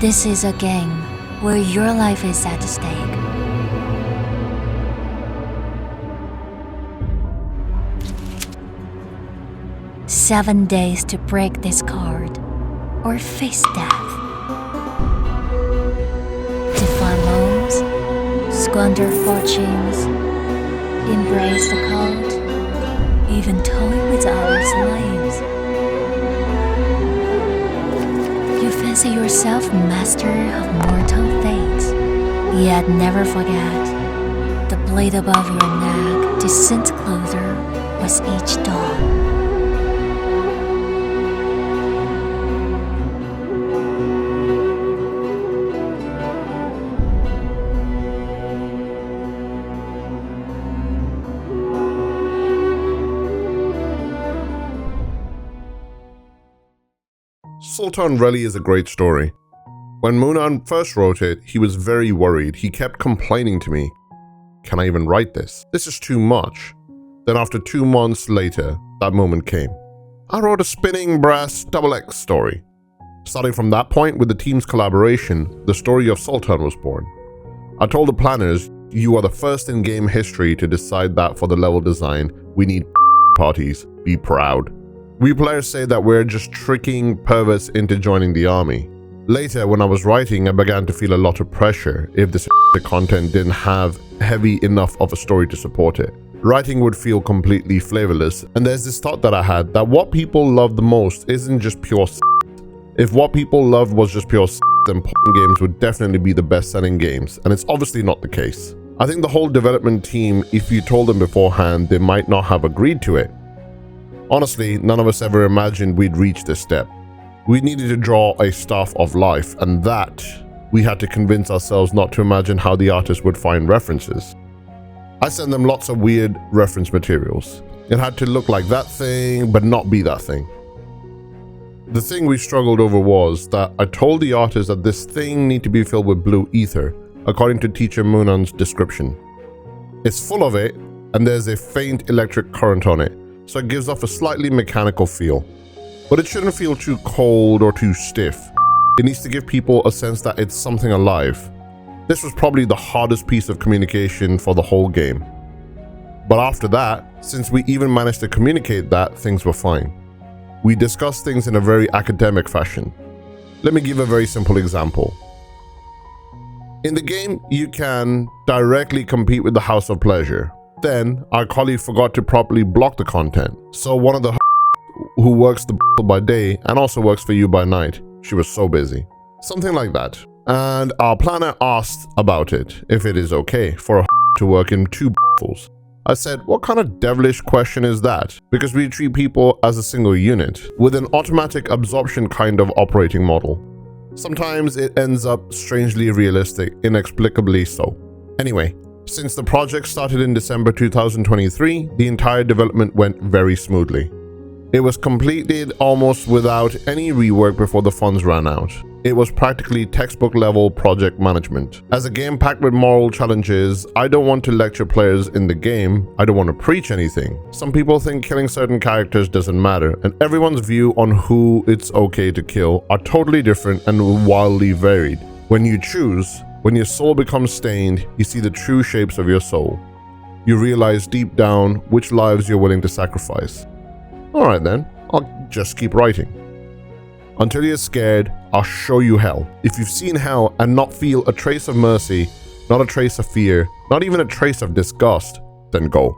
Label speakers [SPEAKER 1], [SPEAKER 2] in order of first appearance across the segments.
[SPEAKER 1] This is a game where your life is at stake. Seven days to break this card or face death. Defy loans, squander fortunes, embrace the cult, even toy with others' lives. You fancy yourself master of mortal fates, yet never forget the blade above your neck descends closer with each dawn.
[SPEAKER 2] Sultan really is a great story. When Munan first wrote it, he was very worried. He kept complaining to me, "Can I even write this? This is too much." Then after 2 months later, that moment came. I wrote a spinning brass XX story. Starting from that point, with the team's collaboration, the story of Sultan was born. I told the planners, "You are the first in game history to decide that for the level design, we need parties. Be proud." We players say that we're just tricking perverts into joining the army. Later, when I was writing, I began to feel a lot of pressure if this content didn't have heavy enough of a story to support it. Writing would feel completely flavorless, and there's this thought that I had that what people love the most isn't just pure If what people loved was just pure then porn games would definitely be the best-selling games, and it's obviously not the case. I think the whole development team, if you told them beforehand, they might not have agreed to it. Honestly, none of us ever imagined we'd reach this step. We needed to draw a staff of life, and that we had to convince ourselves not to imagine how the artist would find references. I sent them lots of weird reference materials. It had to look like that thing, but not be that thing. The thing we struggled over was that I told the artist that this thing needed to be filled with blue ether, according to teacher Munan's description. It's full of it, and there's a faint electric current on it, so it gives off a slightly mechanical feel. But it shouldn't feel too cold or too stiff. It needs to give people a sense that it's something alive. This was probably the hardest piece of communication for the whole game. But after that, since we even managed to communicate that, things were fine. We discussed things in a very academic fashion. Let me give a very simple example. In the game, you can directly compete with the House of Pleasure. Then, our colleague forgot to properly block the content. So one of the who works the by day and also works for you by night, she was so busy. Something like that. And our planner asked about it, if it is okay for a to work in 2 fools. I said, what kind of devilish question is that? Because we treat people as a single unit, with an automatic absorption kind of operating model. Sometimes it ends up strangely realistic, inexplicably so. Anyway, since the project started in December 2023, the entire development went very smoothly. It was completed almost without any rework before the funds ran out. It was practically textbook level project management. As a game packed with moral challenges, I don't want to lecture players in the game, I don't want to preach anything. Some people think killing certain characters doesn't matter, and everyone's view on who it's okay to kill are totally different and wildly varied. When you choose, when your soul becomes stained, you see the true shapes of your soul. You realize deep down which lives you're willing to sacrifice. Alright then, I'll just keep writing. Until you're scared, I'll show you hell. If you've seen hell and not feel a trace of mercy, not a trace of fear, not even a trace of disgust, then go.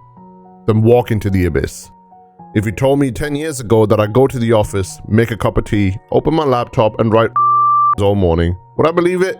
[SPEAKER 2] Then walk into the abyss. If you told me 10 years ago that I'd go to the office, make a cup of tea, open my laptop and write all morning, would I believe it?